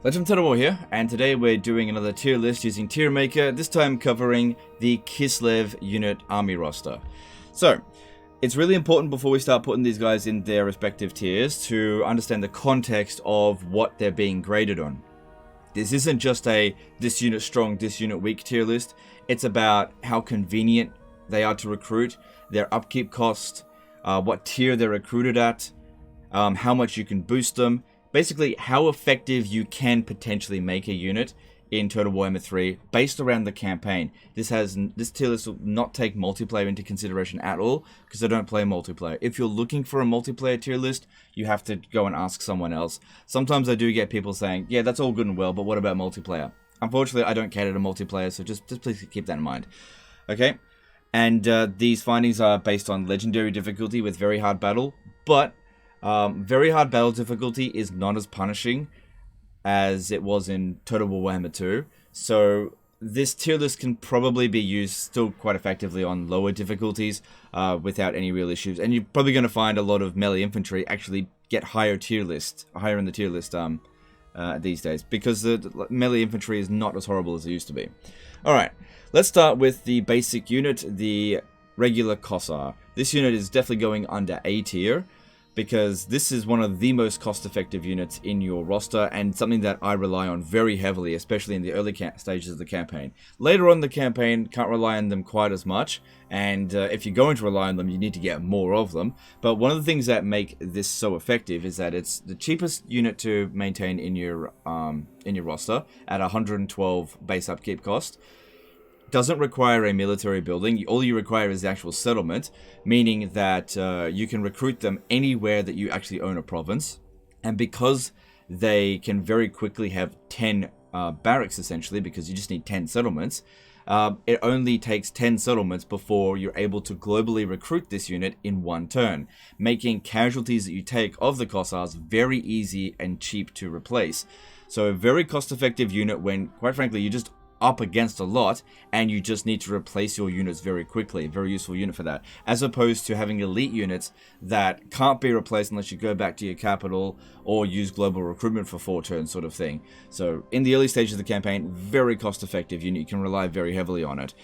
Legend Total War here, and today we're doing another tier list using Tier Maker, this time covering the Kislev unit army roster. So, it's really important before we start putting these guys in their respective tiers to understand the context of what they're being graded on. This isn't just a this unit strong, this unit weak tier list. It's about how convenient they are to recruit, their upkeep cost, what tier they're recruited at, how much you can boost them. Basically, how effective you can potentially make a unit in Total Warhammer 3 based around the campaign. This tier list will not take multiplayer into consideration at all because I don't play multiplayer. If you're looking for a multiplayer tier list, you have to go and ask someone else. Sometimes I do get people saying, yeah, that's all good and well, but what about multiplayer? Unfortunately, I don't cater to multiplayer, so just please keep that in mind. Okay? And these findings are based on legendary difficulty with very hard battle, but very hard battle difficulty is not as punishing as it was in Total War Warhammer 2. So this tier list can probably be used still quite effectively on lower difficulties without any real issues. And you're probably going to find a lot of melee infantry actually get higher in the tier list these days, because the melee infantry is not as horrible as it used to be. Alright, let's start with the basic unit, the regular Kossar. This unit is definitely going under A tier, because this is one of the most cost-effective units in your roster, and something that I rely on very heavily, especially in the early stages of the campaign. Later on in the campaign, can't rely on them quite as much, and if you're going to rely on them, you need to get more of them. But one of the things that make this so effective is that it's the cheapest unit to maintain in your roster at 112 base upkeep cost. Doesn't require a military building. All you require is the actual settlement, meaning that you can recruit them anywhere that you actually own a province. And because they can very quickly have 10 barracks, essentially, because you just need 10 settlements, it only takes 10 settlements before you're able to globally recruit this unit in one turn, making casualties that you take of the Kossars very easy and cheap to replace. So a very cost-effective unit when, quite frankly, you just up against a lot and you just need to replace your units very quickly. Very useful unit for that, as opposed to having elite units that can't be replaced unless you go back to your capital or use global recruitment for 4 turns, sort of thing. So in the early stages of the campaign, very cost effective unit. You can rely very heavily on it.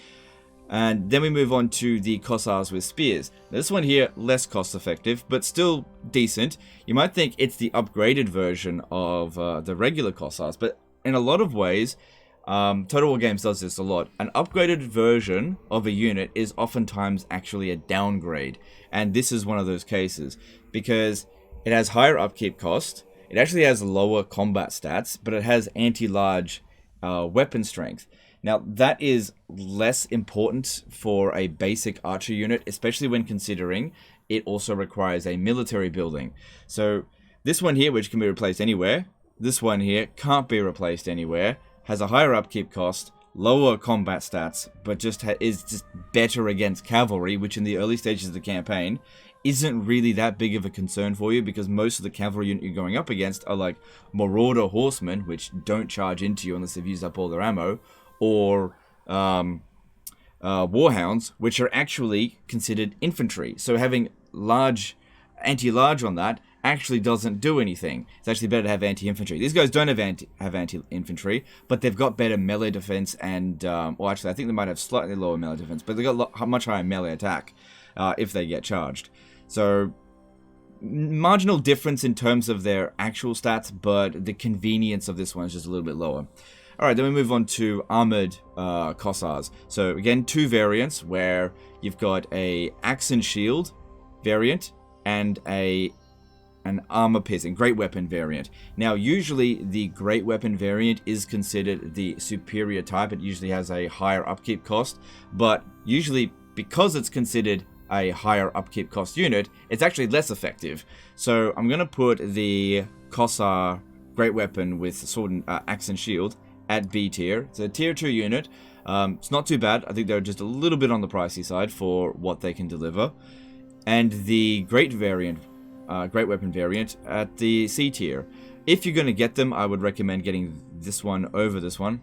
And then we move on to the Kossars with spears. Now, this one here, less cost effective, but still decent. You might think it's the upgraded version of the regular Kossars, but in a lot of ways, Total War Games does this a lot. An upgraded version of a unit is oftentimes actually a downgrade, and this is one of those cases because it has higher upkeep cost, it actually has lower combat stats, but it has anti-large weapon strength. Now that is less important for a basic archer unit, especially when considering it also requires a military building. So this one here, which can be replaced anywhere, this one here can't be replaced anywhere, has a higher upkeep cost, lower combat stats, but is just better against cavalry, which in the early stages of the campaign isn't really that big of a concern for you, because most of the cavalry unit you're going up against are like marauder horsemen, which don't charge into you unless they've used up all their ammo, or warhounds, which are actually considered infantry. So having anti-large on that actually doesn't do anything. It's actually better to have anti-infantry. These guys don't have anti-infantry, but they've got better melee defense and, well, actually, I think they might have slightly lower melee defense, but they've got much higher melee attack if they get charged. So, marginal difference in terms of their actual stats, but the convenience of this one is just a little bit lower. Alright, then we move on to armored Kossars. So, again, 2 variants where you've got a axe and shield variant and an armor-piercing great weapon variant. Now, usually the great weapon variant is considered the superior type. It usually has a higher upkeep cost, but usually because it's considered a higher upkeep cost unit, it's actually less effective. So I'm going to put the Kossar great weapon with sword and axe and shield at B tier. It's a tier 2 unit. It's not too bad. I think they're just a little bit on the pricey side for what they can deliver. And the great weapon variant at the C tier. If you're going to get them, I would recommend getting this one over this one,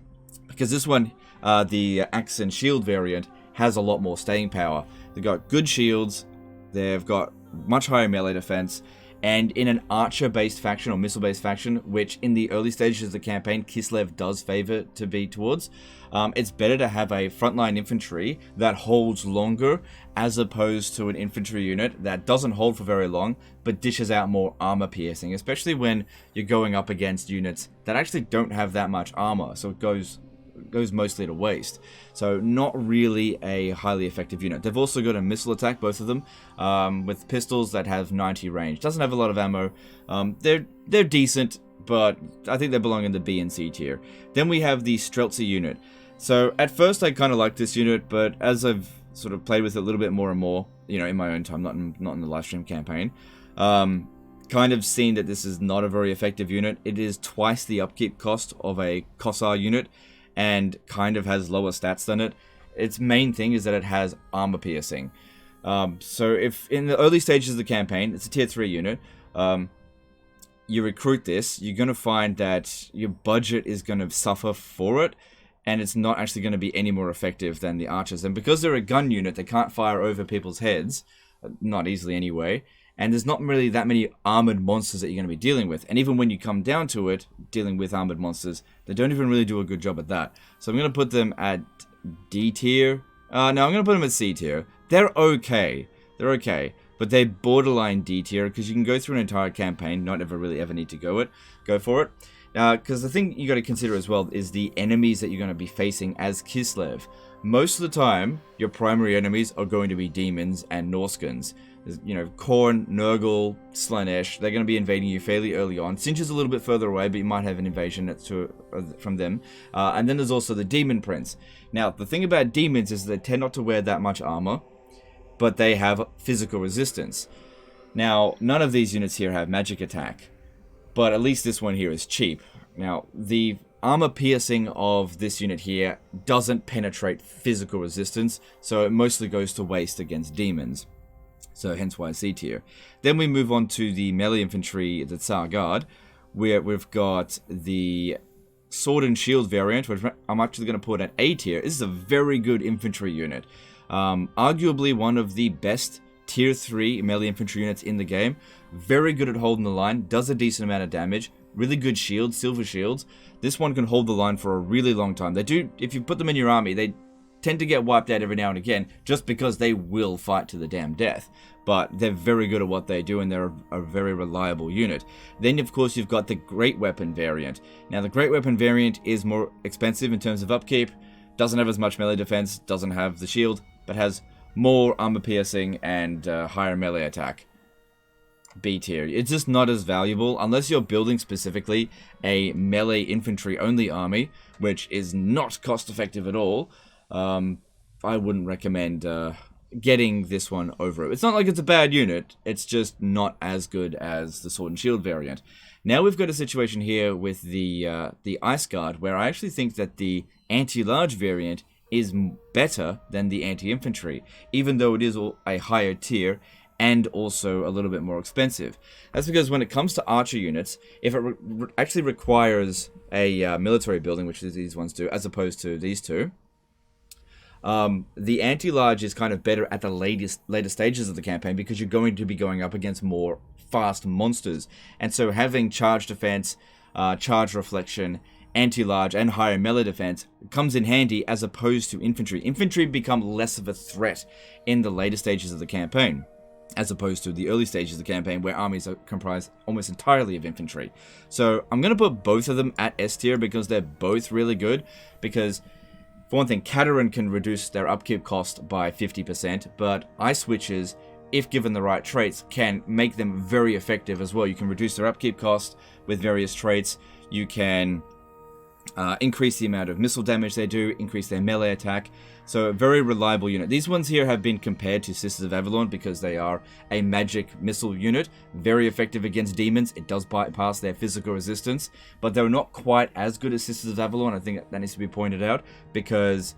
because this one, the axe and shield variant, has a lot more staying power. They've got good shields, they've got much higher melee defense, And in an archer-based faction or missile-based faction, which in the early stages of the campaign, Kislev does favor to be towards, it's better to have a frontline infantry that holds longer as opposed to an infantry unit that doesn't hold for very long, but dishes out more armor piercing, especially when you're going up against units that actually don't have that much armor, so it goes mostly to waste. So not really a highly effective unit. They've also got a missile attack, both of them, with pistols that have 90 range. Doesn't have a lot of ammo. They're decent, but I think they belong in the B and C tier. Then we have the Streltsi unit. So at first I kind of liked this unit, but as I've sort of played with it a little bit more and more, you know, in my own time, not in the live stream campaign, kind of seen that this is not a very effective unit. It is twice the upkeep cost of a Kossar unit, and kind of has lower stats than it. Its main thing is that it has armor piercing. So if in the early stages of the campaign, it's a tier 3 unit, you recruit this, you're going to find that your budget is going to suffer for it, and it's not actually going to be any more effective than the archers. And because they're a gun unit, they can't fire over people's heads, not easily anyway, and there's not really that many armored monsters that you're going to be dealing with. And even when you come down to it, dealing with armored monsters, they don't even really do a good job at that. So I'm going to put them at D tier. No, I'm going to put them at C tier. They're okay. They're okay. But they're borderline D tier, because you can go through an entire campaign, not ever really ever need to go for it. Because the thing you got to consider as well is the enemies that you're going to be facing as Kislev. Most of the time, your primary enemies are going to be demons and Norskins. You know, Korn, Nurgle, Slanesh, they're going to be invading you fairly early on. Sinch is a little bit further away, but you might have an invasion from them. And then there's also the Demon Prince. Now, the thing about demons is they tend not to wear that much armor, but they have physical resistance. Now, none of these units here have magic attack, but at least this one here is cheap. Now, the armor piercing of this unit here doesn't penetrate physical resistance, so it mostly goes to waste against demons. So hence why C tier. Then we move on to the melee infantry, the Tsar Guard, where we've got the sword and shield variant, which I'm actually going to put at A tier. This is a very good infantry unit. Arguably one of the best tier 3 melee infantry units in the game. Very good at holding the line, does a decent amount of damage, really good shields, silver shields. This one can hold the line for a really long time. They do, if you put them in your army, they tend to get wiped out every now and again, just because they will fight to the damn death. But they're very good at what they do, and they're a very reliable unit. Then, of course, you've got the Great Weapon variant. Now, the Great Weapon variant is more expensive in terms of upkeep, doesn't have as much melee defense, doesn't have the shield, but has more armor piercing and higher melee attack. B tier. It's just not as valuable unless you're building specifically a melee infantry only army, which is not cost effective at all. I wouldn't recommend getting this one over it. It's not like it's a bad unit, it's just not as good as the Sword and Shield variant. Now we've got a situation here with the Ice Guard, where I actually think that the anti-large variant is better than the anti-infantry, even though it is a higher tier and also a little bit more expensive. That's because when it comes to archer units, if it actually requires a military building, which these ones do, as opposed to these two, the anti-large is kind of better at the later stages of the campaign, because you're going to be going up against more fast monsters. And so having charge defense, charge reflection, anti-large, and higher melee defense comes in handy as opposed to infantry. Infantry become less of a threat in the later stages of the campaign, as opposed to the early stages of the campaign, where armies are comprised almost entirely of infantry. So I'm going to put both of them at S tier, because they're both really good. Because, for one thing, Cateran can reduce their upkeep cost by 50%, but Ice Witches, if given the right traits, can make them very effective as well. You can reduce their upkeep cost with various traits. You can increase the amount of missile damage they do, increase their melee attack. So a very reliable unit. These ones here have been compared to Sisters of Avalon because they are a magic missile unit. Very effective against demons. It does bypass their physical resistance, but they're not quite as good as Sisters of Avalon. I think that needs to be pointed out, because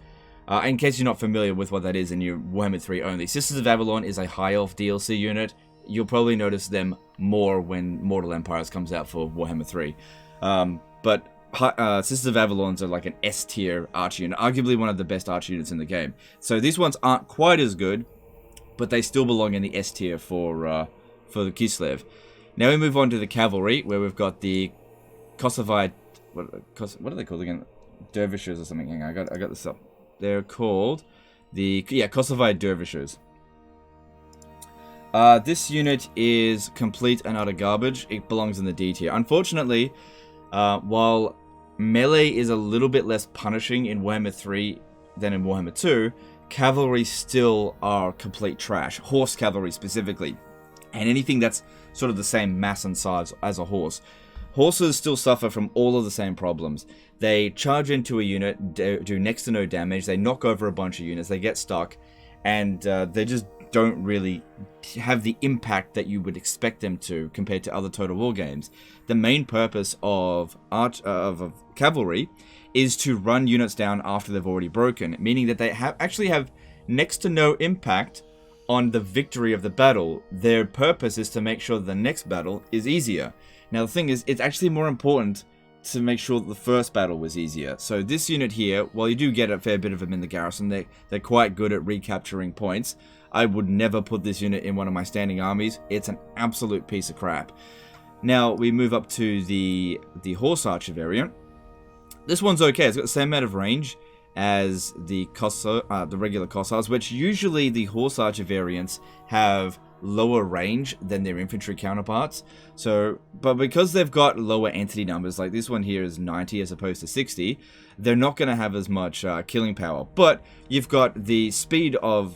in case you're not familiar with what that is and you're Warhammer 3 only, Sisters of Avalon is a High Elf DLC unit. You'll probably notice them more when Mortal Empires comes out for Warhammer 3. But Sisters of Avalons are like an S tier archer unit, arguably one of the best archer units in the game. So these ones aren't quite as good, but they still belong in the S tier for the Kislev. Now we move on to the cavalry, where we've got the Kossars. What are they called again? Dervishes or something. Hang on, I got this up. They're called the Kossars dervishes. This unit is complete and utter garbage. It belongs in the D tier. Unfortunately, while melee is a little bit less punishing in Warhammer 3 than in Warhammer 2, cavalry still are complete trash. Horse cavalry specifically. And anything that's sort of the same mass and size as a horse. Horses still suffer from all of the same problems. They charge into a unit, do next to no damage, they knock over a bunch of units, they get stuck, and they just don't really have the impact that you would expect them to compared to other Total War games. The main purpose of cavalry is to run units down after they've already broken, meaning that they actually have next to no impact on the victory of the battle. Their purpose is to make sure the next battle is easier. Now the thing is, it's actually more important to make sure that the first battle was easier. So this unit here, while you do get a fair bit of them in the garrison, they're quite good at recapturing points. I would never put this unit in one of my standing armies. It's an absolute piece of crap. Now we move up to the horse archer variant. This one's okay. It's got the same amount of range as the regular Kossars, which usually the horse archer variants have lower range than their infantry counterparts. So, but because they've got lower entity numbers, like this one here is 90 as opposed to 60, they're not going to have as much killing power. But you've got the speed of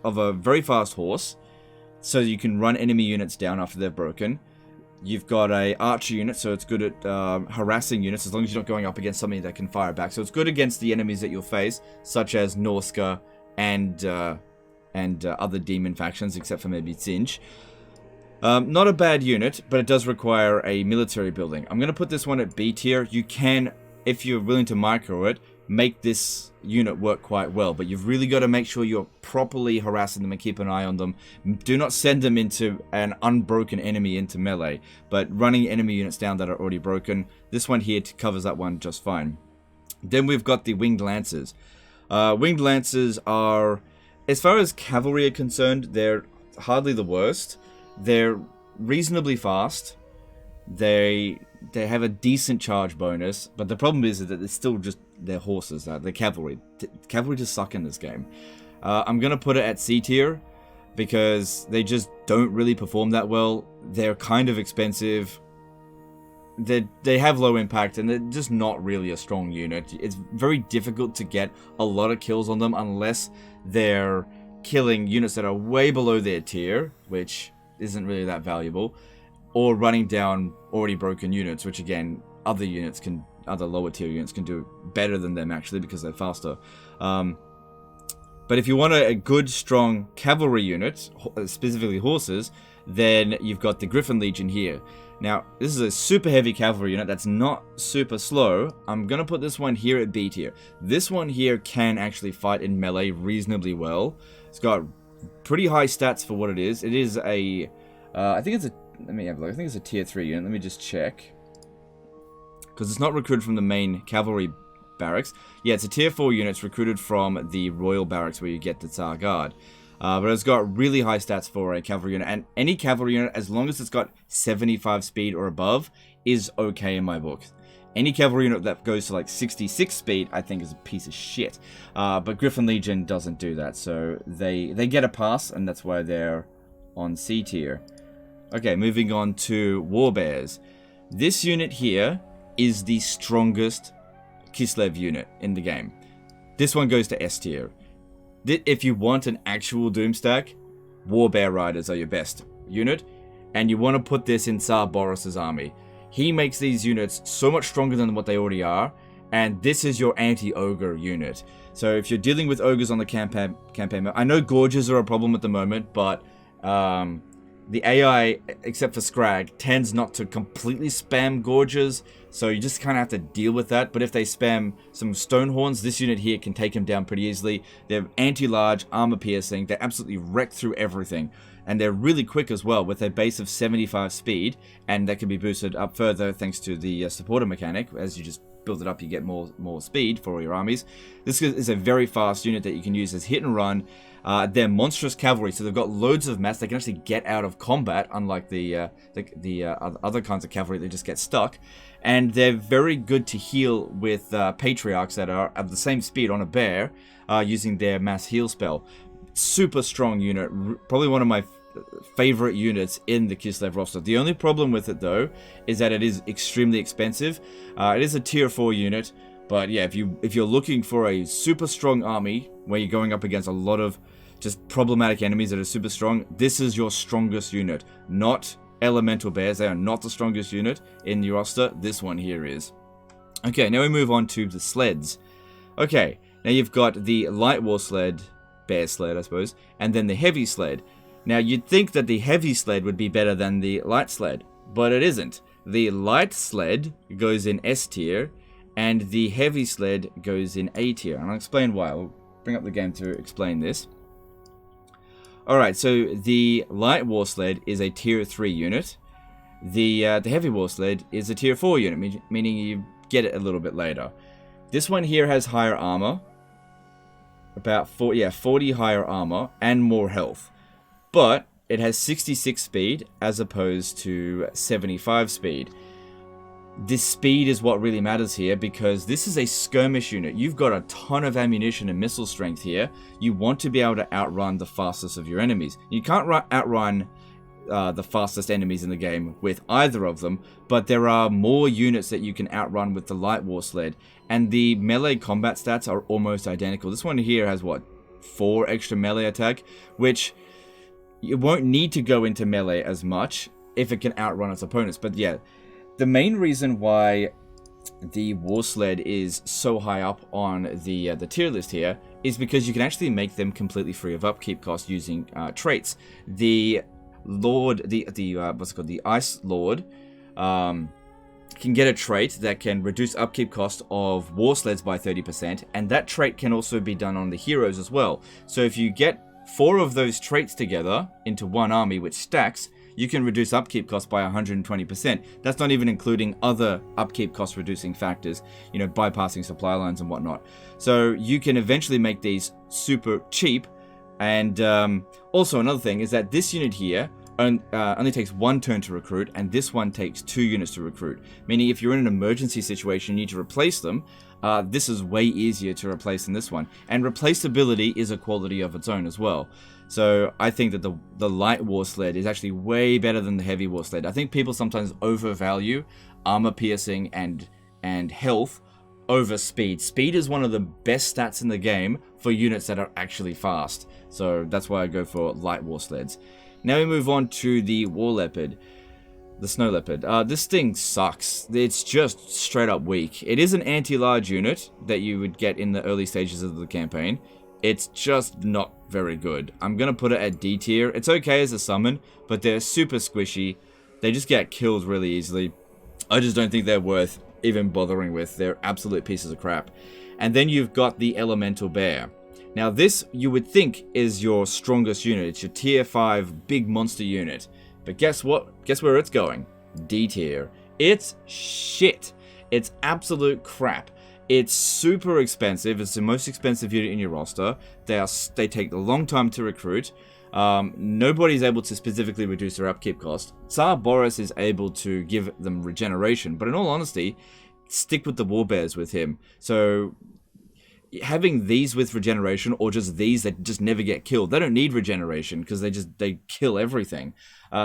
a very fast horse, so you can run enemy units down after they're broken. You've got a archer unit, so it's good at harassing units as long as you're not going up against something that can fire back. So it's good against the enemies that you'll face, such as Norska and other demon factions, except for maybe Tzinch. Not a bad unit, but it does require a military building. I'm going to put this one at B tier. You can, if you're willing to micro it, make this unit work quite well, but you've really got to make sure you're properly harassing them and keep an eye on them. Do not send them into an unbroken enemy into melee, but running enemy units down that are already broken. This one here covers that one just fine. Then we've got the winged lancers. Winged lancers are, as far as cavalry are concerned, they're hardly the worst. They're reasonably fast. They have a decent charge bonus, but the problem is that it's still just their horses. They're cavalry. Cavalry just suck in this game. I'm going to put it at C tier because they just don't really perform that well. They're kind of expensive. They have low impact, and they're just not really a strong unit. It's very difficult to get a lot of kills on them unless they're killing units that are way below their tier, which isn't really that valuable, or running down already broken units, which again, other lower tier units can do better than them actually because they're faster. But if you want a good, strong cavalry unit, specifically horses, then you've got the Griffin Legion here. Now, this is a super heavy cavalry unit that's not super slow. I'm going to put this one here at B tier. This one here can actually fight in melee reasonably well. It's got pretty high stats for what it is. It is a, I think it's a, let me have a look. I think it's a tier 3 unit. Let me just check. Because it's not recruited from the main cavalry barracks. Yeah, it's a tier 4 unit. It's recruited from the royal barracks where you get the Tsar Guard. But it's got really high stats for a cavalry unit. And any cavalry unit, as long as it's got 75 speed or above, is okay in my book. Any cavalry unit that goes to like 66 speed, I think is a piece of shit. But Griffin Legion doesn't do that. So they get a pass, and that's why they're on C tier. Okay, moving on to Warbears. This unit here is the strongest Kislev unit in the game. This one goes to S tier. If you want an actual Doomstack, Warbear Riders are your best unit, and you want to put this in Tsar Boris's army. He makes these units so much stronger than what they already are, and this is your anti-ogre unit. So if you're dealing with ogres on the campaign, I know Gorges are a problem at the moment, but the AI, except for Scrag, tends not to completely spam Gorges, so you just kind of have to deal with that. But if they spam some Stonehorns, this unit here can take them down pretty easily. They're anti-large, armor-piercing, they absolutely wreck through everything. And they're really quick as well, with a base of 75 speed, and that can be boosted up further thanks to the supporter mechanic, as you just build it up, you get more speed for all your armies. This is a very fast unit that you can use as hit and run. They're monstrous cavalry, so they've got loads of mass. They can actually get out of combat, unlike the other kinds of cavalry that just get stuck. And they're very good to heal with patriarchs that are at the same speed on a bear, using their mass heal spell. Super strong unit, probably one of my favorite units in the Kislev roster. The only problem with it though is that it is extremely expensive. It is a tier 4 unit, but yeah, if you're looking for a super strong army where you're going up against a lot of just problematic enemies that are super strong, this is your strongest unit. Not elemental bears, they are not the strongest unit in your roster. This one here is. Okay, now we move on to the sleds. Okay, now you've got the light war sled, bear sled I suppose, and then the heavy sled. Now you'd think that the heavy sled would be better than the light sled, but it isn't. The light sled goes in S tier, and the heavy sled goes in A tier. And I'll explain why. I'll bring up the game to explain this. Alright, so the light war sled is a tier 3 unit. The heavy war sled is a tier 4 unit, meaning you get it a little bit later. This one here has higher armor. About 40 higher armor and more health. But it has 66 speed as opposed to 75 speed. This speed is what really matters here because this is a skirmish unit. You've got a ton of ammunition and missile strength here. You want to be able to outrun the fastest of your enemies. You can't outrun the fastest enemies in the game with either of them, but there are more units that you can outrun with the light war sled. And the melee combat stats are almost identical. This one here has what? 4 extra melee attack, which you won't need to go into melee as much if it can outrun its opponents. But yeah, the main reason why the war sled is so high up on the tier list here is because you can actually make them completely free of upkeep cost using traits. The Lord, what's it called? The Ice Lord can get a trait that can reduce upkeep cost of war sleds by 30%, and that trait can also be done on the heroes as well. So if you get 4 of those traits together into one army which stacks, you can reduce upkeep cost by 120%. That's not even including other upkeep cost reducing factors, you know, bypassing supply lines and whatnot. So you can eventually make these super cheap. And also another thing is that this unit here only takes 1 turn to recruit, and this one takes 2 units to recruit. Meaning if you're in an emergency situation, you need to replace them, this is way easier to replace than this one. And replaceability is a quality of its own as well. So I think that the light war sled is actually way better than the heavy war sled. I think people sometimes overvalue armor piercing and health over speed. Speed is one of the best stats in the game for units that are actually fast. So that's why I go for light war sleds. Now we move on to the war leopard. The snow leopard. This thing sucks. It's just straight up weak. It is an anti-large unit that you would get in the early stages of the campaign. It's just not very good. I'm going to put it at D tier. It's okay as a summon, but they're super squishy. They just get killed really easily. I just don't think they're worth even bothering with. They're absolute pieces of crap. And then you've got the elemental bear. Now this, you would think, is your strongest unit. It's your tier 5 big monster unit. But guess what? Guess where it's going? D tier. It's shit. It's absolute crap. It's super expensive. It's the most expensive unit in your roster. They take a long time to recruit. Nobody's able to specifically reduce their upkeep cost. Tsar Boris is able to give them regeneration, but in all honesty, stick with the warbears with him. So having these with regeneration, or just these that just never get killed, they don't need regeneration because they kill everything.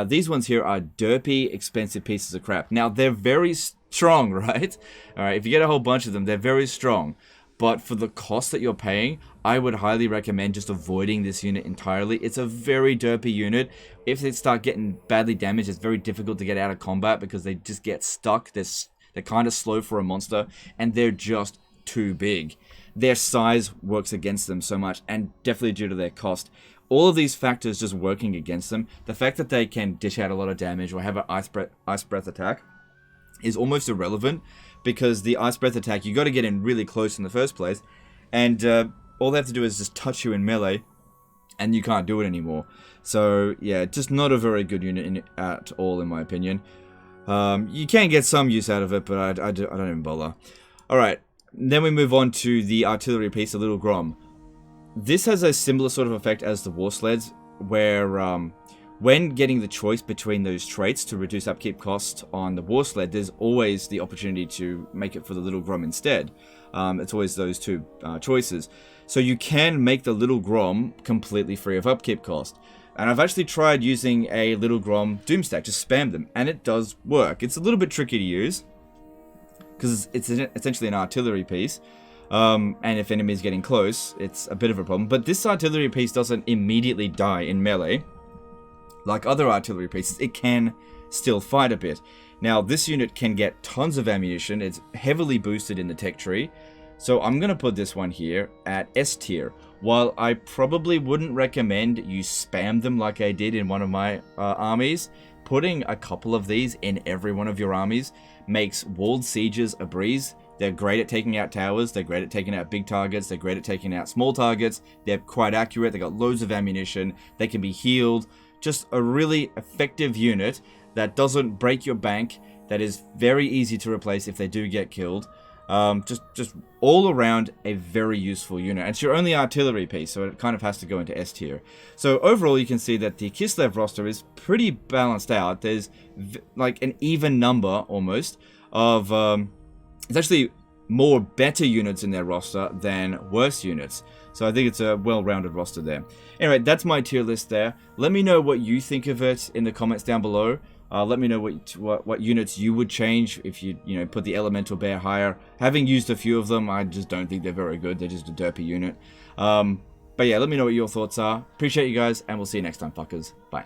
These ones here are derpy, expensive pieces of crap. Now they're very strong, right? All right, if you get a whole bunch of them, they're very strong. But for the cost that you're paying, I would highly recommend just avoiding this unit entirely. It's a very derpy unit. If they start getting badly damaged, it's very difficult to get out of combat because they just get stuck. They're kind of slow for a monster, and they're just too big. Their size works against them so much, and definitely due to their cost. All of these factors just working against them. The fact that they can dish out a lot of damage or have an ice breath attack is almost irrelevant, because the ice breath attack, you got to get in really close in the first place, and all they have to do is just touch you in melee, and you can't do it anymore. So yeah, just not a very good unit at all, in my opinion. You can get some use out of it, but I don't even bother. Alright, then we move on to the artillery piece, the little Grom. This has a similar sort of effect as the war sleds, where when getting the choice between those traits to reduce upkeep cost on the war sled, there's always the opportunity to make it for the little Grom instead. It's always those two choices. So you can make the little Grom completely free of upkeep cost. And I've actually tried using a little Grom Doomstack, just spam them, and it does work. It's a little bit tricky to use, because it's essentially an artillery piece. And if enemies getting close, it's a bit of a problem. But this artillery piece doesn't immediately die in melee. Like other artillery pieces, it can still fight a bit. Now, this unit can get tons of ammunition. It's heavily boosted in the tech tree. So I'm going to put this one here at S tier. While I probably wouldn't recommend you spam them like I did in one of my armies, putting a couple of these in every one of your armies makes walled sieges a breeze. They're great at taking out towers, they're great at taking out big targets, they're great at taking out small targets, they're quite accurate, they got loads of ammunition, they can be healed. Just a really effective unit that doesn't break your bank, that is very easy to replace if they do get killed. Just all around a very useful unit. And it's your only artillery piece, so it kind of has to go into S tier. So overall, you can see that the Kislev roster is pretty balanced out. There's like an even number almost of it's actually more better units in their roster than worse units. So I think it's a well-rounded roster there. Anyway, that's my tier list there. Let me know what you think of it in the comments down below. Let me know what units you would change if you put the Elemental Bear higher. Having used a few of them, I just don't think they're very good. They're just a derpy unit. But yeah, let me know what your thoughts are. Appreciate you guys, and we'll see you next time, fuckers. Bye.